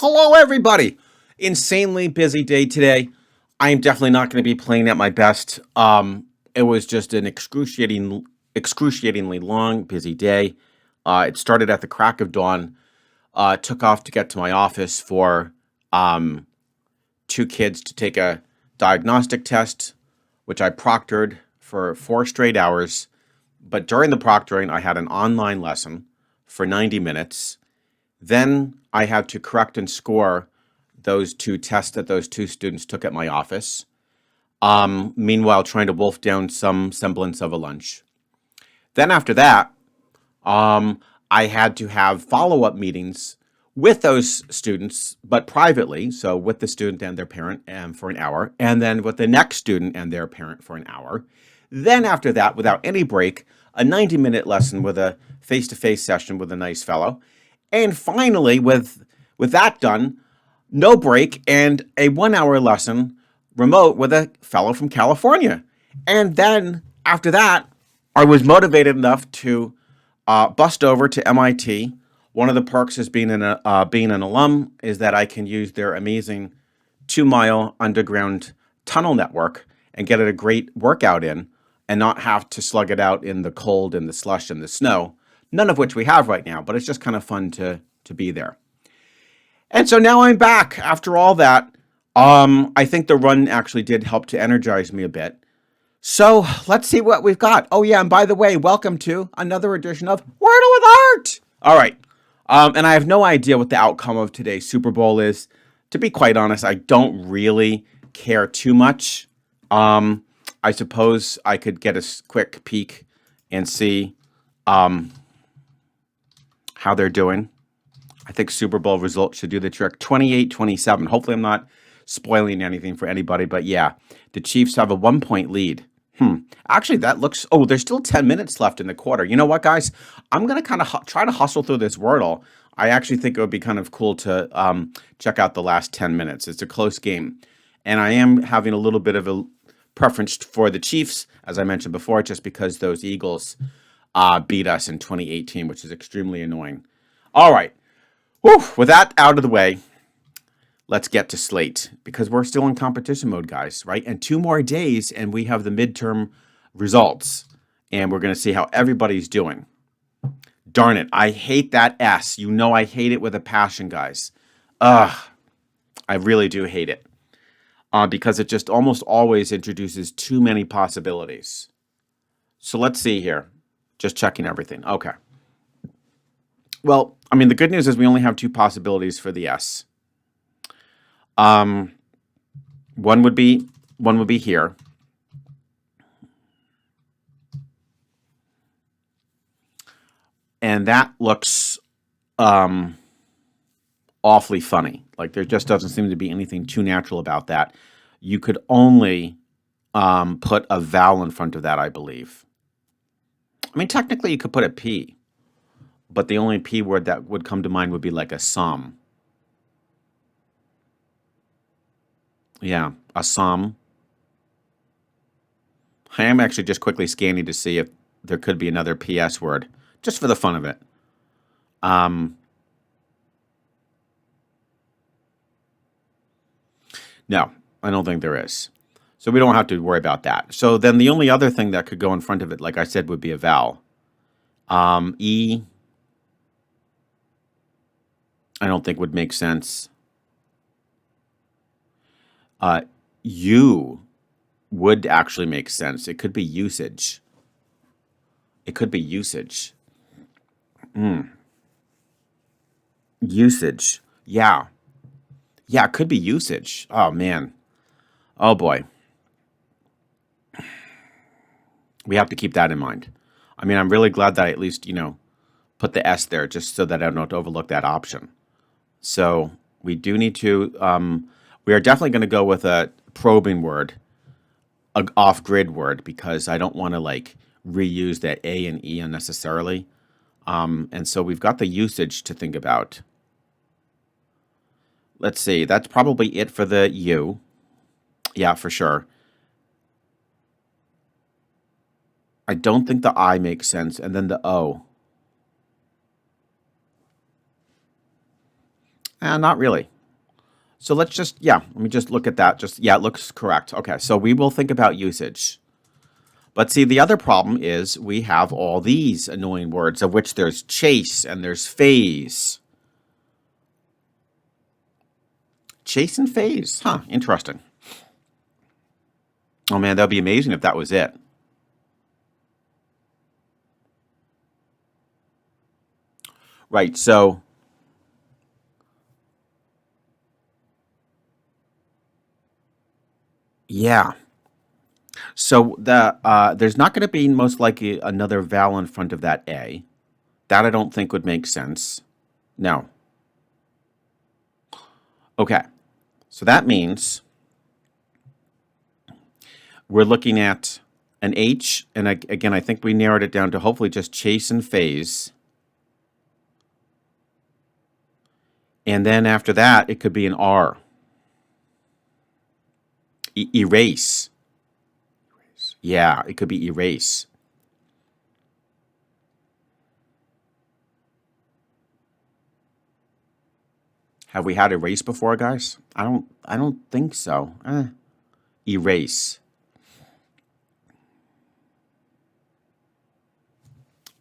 Hello, everybody. Insanely busy day today. I am definitely not going to be playing at my best. It was just an excruciatingly long, busy day. It started at the crack of dawn. Took off to get to my office for two kids to take a diagnostic test, which I proctored for 4 straight hours. But during the proctoring, I had an online lesson for 90 minutes. Then I had to correct and score those 2 tests that those 2 students took at my office. Meanwhile, trying to wolf down some semblance of a lunch. Then after that, I had to have follow-up meetings with those students, but privately, so with the student and their parent for an hour, and then with the next student and their parent for an hour. Then after that, without any break, a 90-minute lesson with a face-to-face session with a nice fellow. And finally, with that done, no break and a 1-hour lesson remote with a fellow from California. And then after that, I was motivated enough to bust over to MIT. One of the perks of being an alum is that I can use their amazing 2-mile underground tunnel network and get a great workout in and not have to slug it out in the cold and the slush and the snow, none of which we have right now, but it's just kind of fun to be there. And so now I'm back after all that. I think the run actually did help to energize me a bit. So let's see what we've got. Oh yeah, and by the way, welcome to another edition of Wordle with Art. All right. And I have no idea what the outcome of today's Super Bowl is. To be quite honest, I don't really care too much. I suppose I could get a quick peek and see how they're doing. I think Super Bowl results should do the trick. 28-27. Hopefully I'm not spoiling anything for anybody, but yeah, the Chiefs have a 1-point lead. Actually, that looks... Oh, there's still 10 minutes left in the quarter. You know what, guys? I'm going to kind of try to hustle through this Wordle. I actually think it would be kind of cool to check out the last 10 minutes. It's a close game. And I am having a little bit of a preference for the Chiefs, as I mentioned before, just because those Eagles beat us in 2018, which is extremely annoying. All right. Whew, with that out of the way, let's get to Slate, because we're still in competition mode, guys, right? And 2 more days, and we have the midterm results, and we're going to see how everybody's doing. Darn it, I hate that S. You know I hate it with a passion, guys. I really do hate it, because it just almost always introduces too many possibilities. So let's see here. Just checking everything. Okay. Well, I mean, the good news is we only have 2 possibilities for the S. One would be here. And that looks awfully funny. Like there just doesn't seem to be anything too natural about that. You could only put a vowel in front of that, I believe. I mean, technically you could put a P, but the only P word that would come to mind would be like a psalm. Yeah, a psalm. I am actually just quickly scanning to see if there could be another PS word, just for the fun of it. No, I don't think there is. So we don't have to worry about that. So then the only other thing that could go in front of it, like I said, would be a vowel. E, I don't think would make sense. U would actually make sense. It could be usage. It could be usage. Usage. Yeah. Yeah, it could be usage. Oh, man. Oh, boy. We have to keep that in mind. I mean, I'm really glad that I at least, put the S there just so that I don't overlook that option. So we do need to... we are definitely going to go with a probing word, an off-grid word, because I don't want to, reuse that A and E unnecessarily. And so we've got the usage to think about. Let's see. That's probably it for the U. Yeah, for sure. I don't think the I makes sense. And then the O. Not really. So let's just, yeah, let me just look at that. Just, yeah, it looks correct. Okay, so we will think about usage. But see, the other problem is we have all these annoying words, of which there's chase and there's phase. Chase and phase. Huh, interesting. Oh man, that would be amazing if that was it. Right, so yeah. So there's not going to be most likely another vowel in front of that A. That I don't think would make sense. No. Okay. So that means we're looking at an H, and again, I think we narrowed it down to hopefully just chase and phase. And then after that, it could be an R. Erase. Yeah, it could be erase. Have we had erase before, guys? I don't think so. Erase.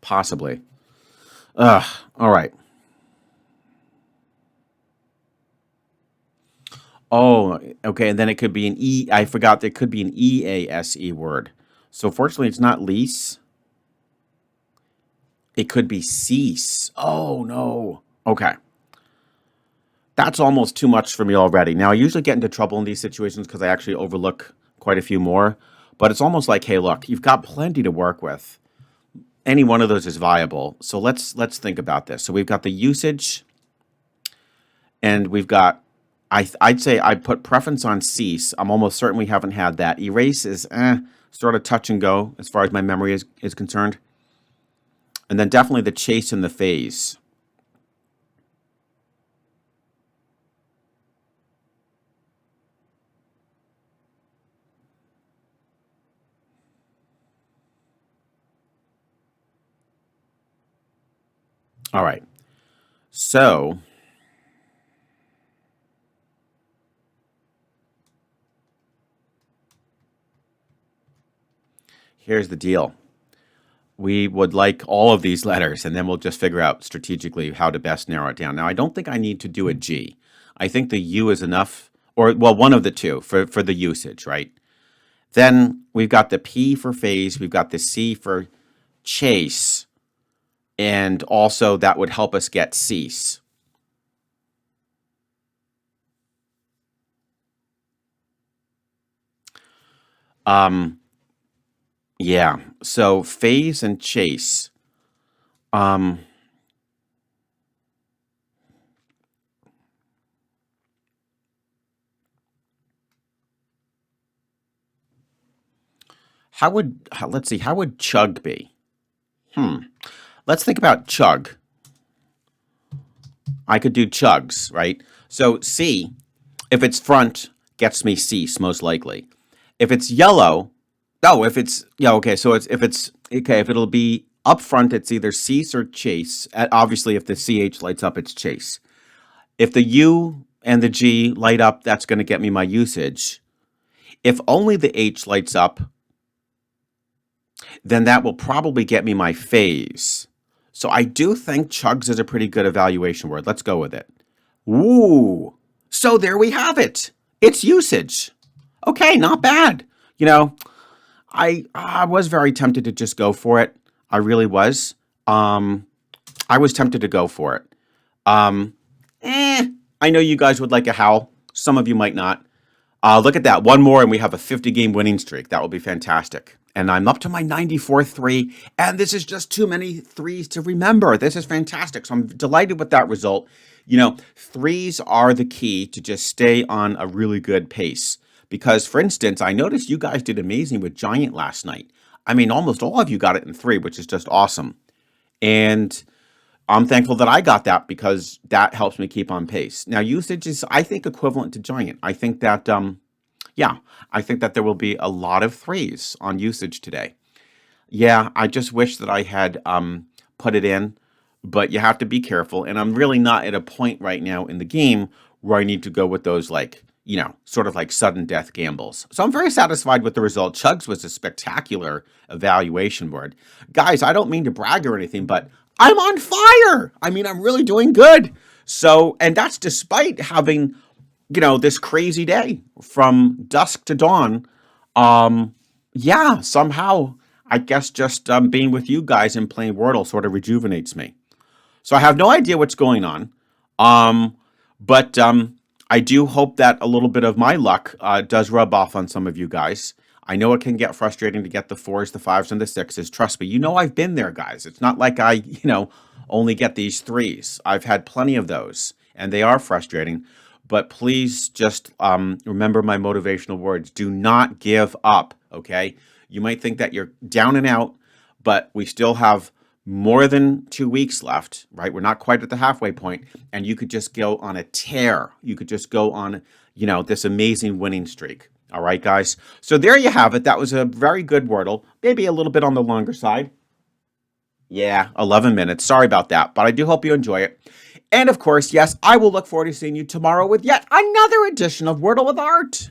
Possibly. All right. Oh, okay, and then it could be an E. I forgot there could be an EASE word. So fortunately, it's not lease. It could be cease. Oh, no. Okay. That's almost too much for me already. Now, I usually get into trouble in these situations because I actually overlook quite a few more. But it's almost like, hey, look, you've got plenty to work with. Any one of those is viable. So let's think about this. So we've got the usage, and we've got, I'd say I'd put preference on cease. I'm almost certain we haven't had that. Erase is sort of touch and go as far as my memory is concerned. And then definitely the chase and the phase. All right. So here's the deal. We would like all of these letters, and then we'll just figure out strategically how to best narrow it down. Now, I don't think I need to do a G. I think the U is enough, or, well, one of the two for the usage, right? Then we've got the P for phase, we've got the C for chase, and also that would help us get cease. Yeah, so phase and chase. Let's see, how would chug be? Let's think about chug. I could do chugs, right? So C, if it's front, gets me cease most likely. If it's yellow, if it's, yeah, okay, so if it'll be up front, it's either cease or chase. Obviously, if the CH lights up, it's chase. If the U and the G light up, that's going to get me my usage. If only the H lights up, then that will probably get me my phase. So I do think chugs is a pretty good evaluation word. Let's go with it. Ooh. So there we have it. It's usage. Okay, not bad. You know, I was very tempted to just go for it. I really was. I was tempted to go for it. I know you guys would like a howl. Some of you might not. Look at that. One more and we have a 50-game winning streak. That will be fantastic. And I'm up to my 94th 3, and this is just too many 3s to remember. This is fantastic. So I'm delighted with that result. You know, 3s are the key to just stay on a really good pace. Because, for instance, I noticed you guys did amazing with Giant last night. I mean, almost all of you got it in 3, which is just awesome. And I'm thankful that I got that because that helps me keep on pace. Now, usage is, I think, equivalent to Giant. I think that, yeah, I think that there will be a lot of 3s on usage today. Yeah, I just wish that I had put it in, but you have to be careful. And I'm really not at a point right now in the game where I need to go with those, like, sort of like sudden death gambles. So I'm very satisfied with the result. Chugs was a spectacular evaluation word. Guys, I don't mean to brag or anything, but I'm on fire. I mean, I'm really doing good. So, and that's despite having, this crazy day from dusk to dawn. Yeah, somehow, I guess just being with you guys and playing Wordle sort of rejuvenates me. So I have no idea what's going on. But I do hope that a little bit of my luck does rub off on some of you guys. I know it can get frustrating to get the 4s, the 5s, and the 6s. Trust me, I've been there, guys. It's not like I, only get these 3s. I've had plenty of those, and they are frustrating. But please just remember my motivational words. Do not give up, okay? You might think that you're down and out, but we still have more than 2 weeks left, right? We're not quite at the halfway point, and you could just go on a tear. You could just go on, this amazing winning streak. All right, guys. So there you have it. That was a very good Wordle, maybe a little bit on the longer side. Yeah, 11 minutes. Sorry about that, but I do hope you enjoy it. And of course, yes, I will look forward to seeing you tomorrow with yet another edition of Wordle with Art.